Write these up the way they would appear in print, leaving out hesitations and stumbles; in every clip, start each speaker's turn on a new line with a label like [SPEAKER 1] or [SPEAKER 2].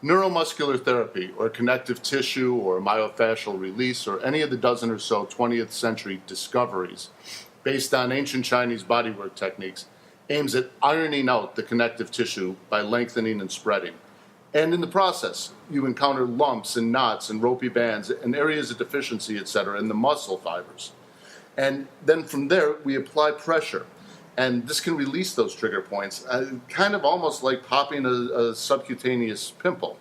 [SPEAKER 1] Neuromuscular therapy, or connective tissue, or myofascial release, or any of the dozen or so 20th century discoveries based on ancient Chinese bodywork techniques, aims at ironing out the connective tissue by lengthening and spreading. And in the process, you encounter lumps and knots and ropey bands and areas of deficiency, etc., in the muscle fibers. And then from there, we apply pressure. And this can release those trigger points, kind of almost like popping a subcutaneous pimple.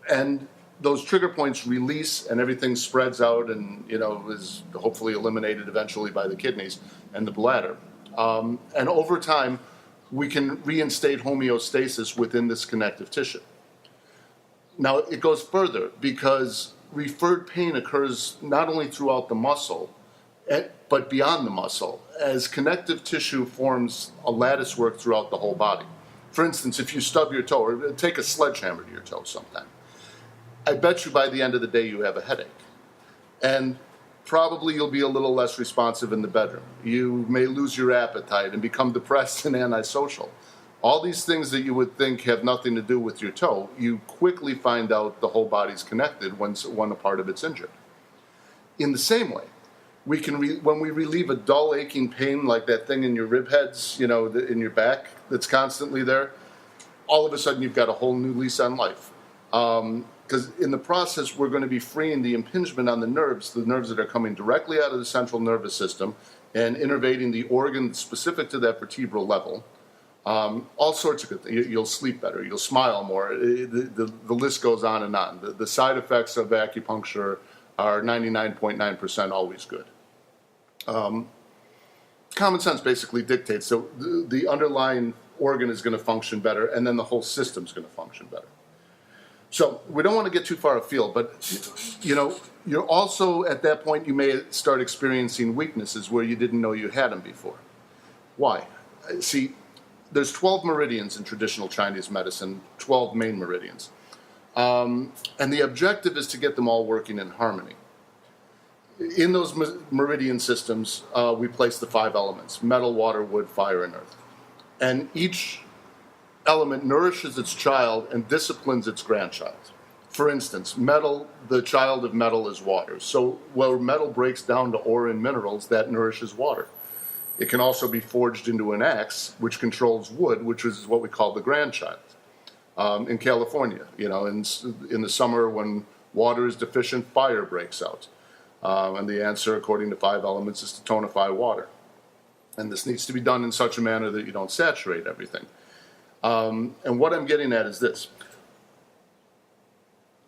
[SPEAKER 1] And those trigger points release, and everything spreads out and, is hopefully eliminated eventually by the kidneys and the bladder. And over time, we can reinstate homeostasis within this connective tissue. Now, it goes further because referred pain occurs not only throughout the muscle, but beyond the muscle, as connective tissue forms a lattice work throughout the whole body. For instance, if you stub your toe, or take a sledgehammer to your toe sometime, I bet you by the end of the day you have a headache. And probably you'll be a little less responsive in the bedroom. You may lose your appetite and become depressed and antisocial. All these things that you would think have nothing to do with your toe, you quickly find out the whole body's connected when a part of it's injured. In the same way, we can when we relieve a dull aching pain like that thing in your rib heads, in your back that's constantly there, all of a sudden you've got a whole new lease on life. Because in the process, we're going to be freeing the impingement on the nerves that are coming directly out of the central nervous system and innervating the organ specific to that vertebral level. All sorts of good things. You'll sleep better. You'll smile more. The list goes on and on. The side effects of acupuncture are 99.9% always good. Common sense basically dictates that the underlying organ is going to function better, and then the whole system's going to function better. So we don't want to get too far afield, but you're also at that point you may start experiencing weaknesses where you didn't know you had them before. Why? See, there's 12 meridians in traditional Chinese medicine, 12 main meridians. And the objective is to get them all working in harmony. In those meridian systems, we place the 5 elements: metal, water, wood, fire, and earth. And each element nourishes its child and disciplines its grandchild. For instance, metal, the child of metal is water. So where metal breaks down to ore and minerals, that nourishes water. It can also be forged into an axe, which controls wood, which is what we call the grandchild. In California, in the summer when water is deficient, fire breaks out. And the answer, according to 5 elements, is to tonify water. And this needs to be done in such a manner that you don't saturate everything. And what I'm getting at is this.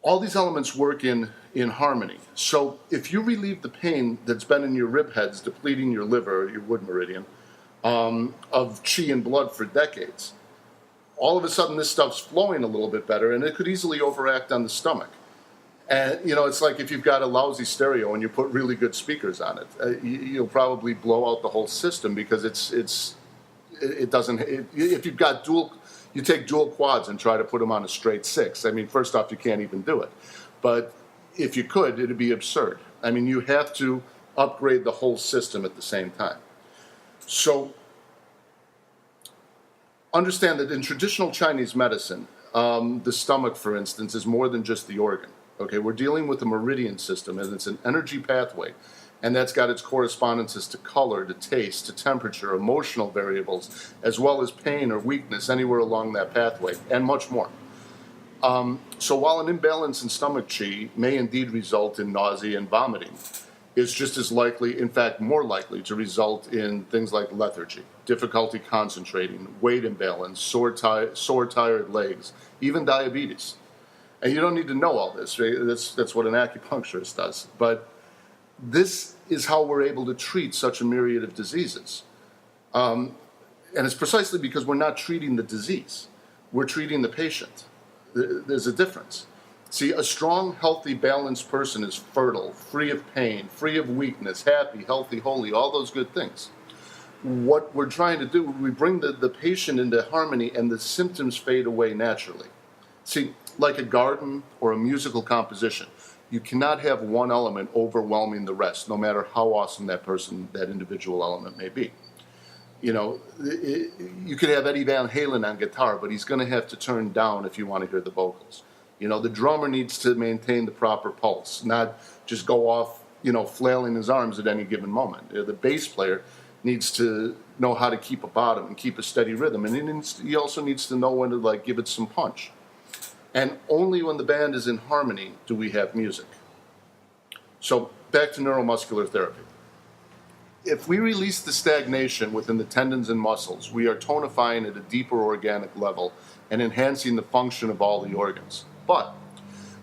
[SPEAKER 1] All these elements work in harmony. So if you relieve the pain that's been in your rib heads, depleting your liver, your wood meridian, of qi and blood for decades, all of a sudden this stuff's flowing a little bit better, and it could easily overact on the stomach. And, it's like if you've got a lousy stereo and you put really good speakers on it, you'll probably blow out the whole system because if you've got you take dual quads and try to put them on a straight 6. I mean, first off, you can't even do it. But if you could, it'd be absurd. I mean, you have to upgrade the whole system at the same time. So understand that in traditional Chinese medicine, the stomach, for instance, is more than just the organ. Okay, we're dealing with a meridian system, and it's an energy pathway, and that's got its correspondences to color, to taste, to temperature, emotional variables, as well as pain or weakness anywhere along that pathway, and much more. So while an imbalance in stomach qi may indeed result in nausea and vomiting, it's just as likely, in fact more likely, to result in things like lethargy, difficulty concentrating, weight imbalance, sore tired legs, even diabetes. And you don't need to know all this, right? That's what an acupuncturist does. But this is how we're able to treat such a myriad of diseases. And it's precisely because we're not treating the disease. We're treating the patient. There's a difference. See, a strong, healthy, balanced person is fertile, free of pain, free of weakness, happy, healthy, holy, all those good things. What we're trying to do, we bring the patient into harmony and the symptoms fade away naturally. See, like a garden or a musical composition, you cannot have one element overwhelming the rest, no matter how awesome that individual element may be. You could have Eddie Van Halen on guitar, but he's going to have to turn down if you want to hear the vocals. The drummer needs to maintain the proper pulse, not just go off, flailing his arms at any given moment. The bass player needs to know how to keep a bottom and keep a steady rhythm, and he also needs to know when to give it some punch. And only when the band is in harmony do we have music. So back to neuromuscular therapy. If we release the stagnation within the tendons and muscles, we are tonifying at a deeper organic level and enhancing the function of all the organs. But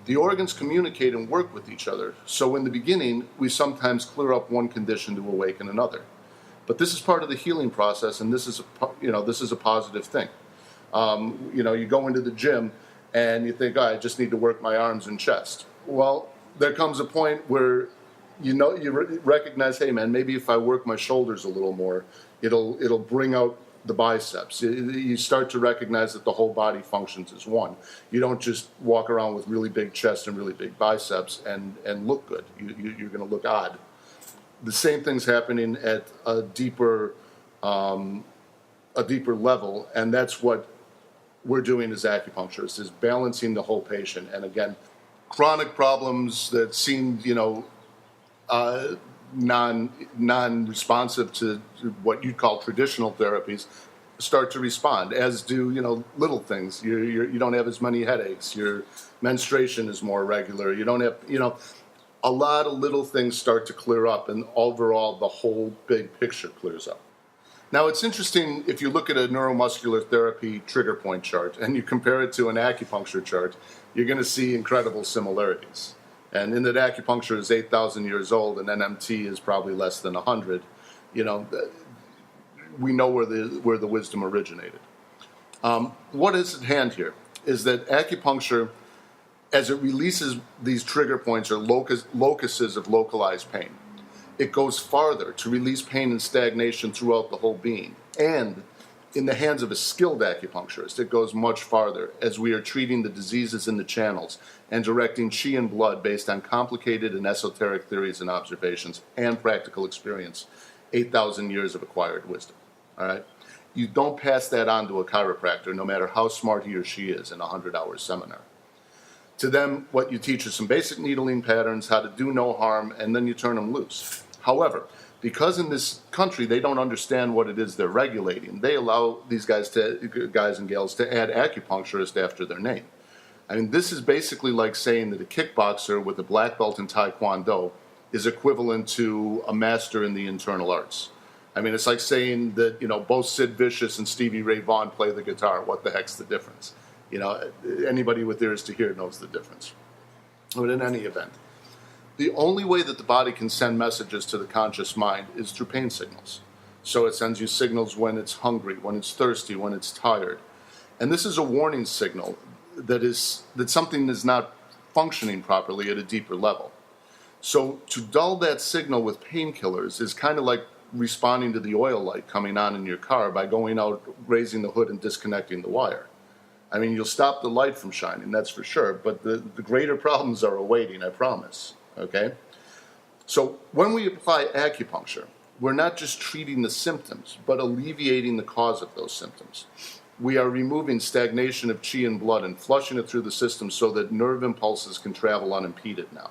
[SPEAKER 1] the organs communicate and work with each other, so in the beginning, we sometimes clear up one condition to awaken another. But this is part of the healing process, and this is a positive thing. You go into the gym and you think, I just need to work my arms and chest. Well, there comes a point where you recognize, hey man, maybe if I work my shoulders a little more, it'll bring out the biceps. You start to recognize that the whole body functions as one. You don't just walk around with really big chest and really big biceps and look good. You're going to look odd. The same thing's happening at a deeper level, and that's what we're doing as acupuncturists, is balancing the whole patient. And again, chronic problems that seem, non-responsive to what you'd call traditional therapies start to respond, as do, little things. You don't have as many headaches. Your menstruation is more regular. You don't have, a lot of little things start to clear up, and overall the whole big picture clears up. Now, it's interesting, if you look at a neuromuscular therapy trigger point chart and you compare it to an acupuncture chart, you're going to see incredible similarities. And in that acupuncture is 8,000 years old and NMT is probably less than 100, we know where the wisdom originated. What is at hand here is that acupuncture, as it releases these trigger points or locuses of localized pain, it goes farther to release pain and stagnation throughout the whole being. And in the hands of a skilled acupuncturist, it goes much farther, as we are treating the diseases in the channels and directing qi and blood based on complicated and esoteric theories and observations and practical experience, 8,000 years of acquired wisdom. All right? You don't pass that on to a chiropractor, no matter how smart he or she is, in a 100-hour seminar. To them, what you teach is some basic needling patterns, how to do no harm, and then you turn them loose. However, because in this country they don't understand what it is they're regulating, they allow these guys and gals to add acupuncturist after their name. I mean, this is basically like saying that a kickboxer with a black belt in Taekwondo is equivalent to a master in the internal arts. I mean, it's like saying that, both Sid Vicious and Stevie Ray Vaughan play the guitar. What the heck's the difference? Anybody with ears to hear knows the difference. But in any event, the only way that the body can send messages to the conscious mind is through pain signals. So it sends you signals when it's hungry, when it's thirsty, when it's tired. And this is a warning signal that something is not functioning properly at a deeper level. So to dull that signal with painkillers is kind of like responding to the oil light coming on in your car by going out, raising the hood, and disconnecting the wire. I mean, you'll stop the light from shining, that's for sure, but the greater problems are awaiting, I promise. Okay? So when we apply acupuncture, we're not just treating the symptoms, but alleviating the cause of those symptoms. We are removing stagnation of qi and blood and flushing it through the system so that nerve impulses can travel unimpeded now.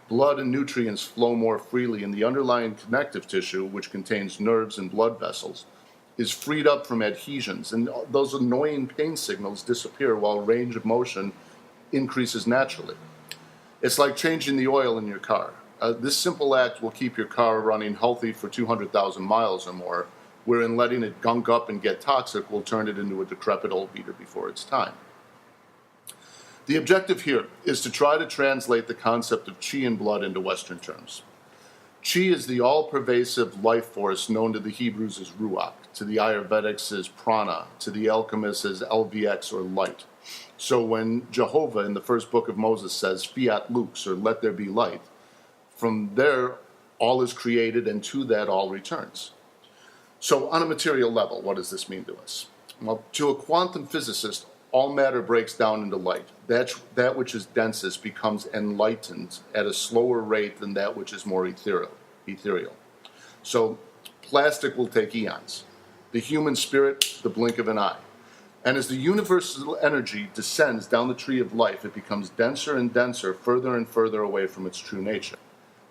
[SPEAKER 1] Blood and nutrients flow more freely, and the underlying connective tissue, which contains nerves and blood vessels, is freed up from adhesions, and those annoying pain signals disappear while range of motion increases naturally. It's like changing the oil in your car. This simple act will keep your car running healthy for 200,000 miles or more, wherein letting it gunk up and get toxic will turn it into a decrepit old beater before its time. The objective here is to try to translate the concept of qi and blood into Western terms. Qi is the all-pervasive life force known to the Hebrews as Ruach, to the Ayurvedics as prana, to the alchemists as LVX or light. So when Jehovah in the first book of Moses says, fiat lux, or let there be light, from there all is created and to that all returns. So on a material level, what does this mean to us? Well, to a quantum physicist, all matter breaks down into light. That which is densest becomes enlightened at a slower rate than that which is more ethereal. So plastic will take eons. The human spirit, the blink of an eye. And as the universal energy descends down the tree of life, it becomes denser and denser, further and further away from its true nature.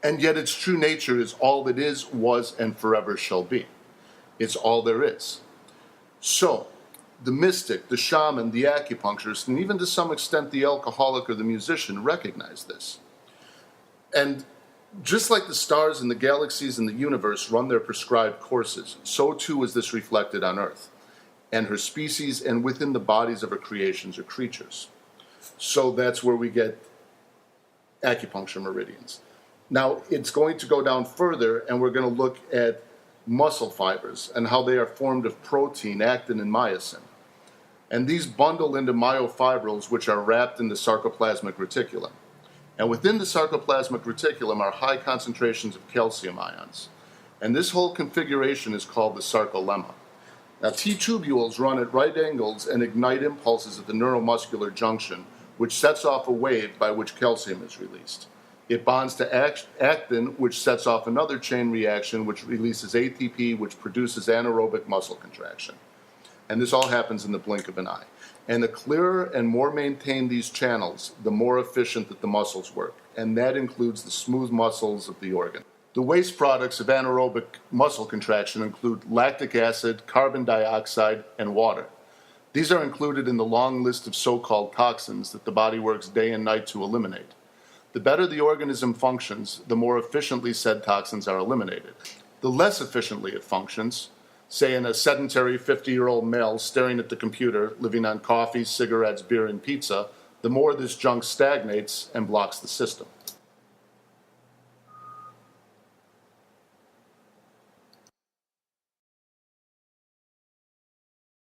[SPEAKER 1] And yet its true nature is all it is, was, and forever shall be. It's all there is. So, the mystic, the shaman, the acupuncturist, and even to some extent the alcoholic or the musician recognize this. And just like the stars and the galaxies and the universe run their prescribed courses, so too is this reflected on Earth and her species and within the bodies of her creations or creatures. So that's where we get acupuncture meridians. Now, it's going to go down further, and we're going to look at muscle fibers and how they are formed of protein, actin, and myosin. And these bundle into myofibrils, which are wrapped in the sarcoplasmic reticulum. And within the sarcoplasmic reticulum are high concentrations of calcium ions. And this whole configuration is called the sarcolemma. Now, T-tubules run at right angles and ignite impulses at the neuromuscular junction, which sets off a wave by which calcium is released. It bonds to actin, which sets off another chain reaction, which releases ATP, which produces anaerobic muscle contraction. And this all happens in the blink of an eye. And the clearer and more maintained these channels, the more efficient that the muscles work. And that includes the smooth muscles of the organ. The waste products of anaerobic muscle contraction include lactic acid, carbon dioxide, and water. These are included in the long list of so-called toxins that the body works day and night to eliminate. The better the organism functions, the more efficiently said toxins are eliminated. The less efficiently it functions, say in a sedentary 50-year-old male staring at the computer, living on coffee, cigarettes, beer, and pizza, the more this junk stagnates and blocks the system.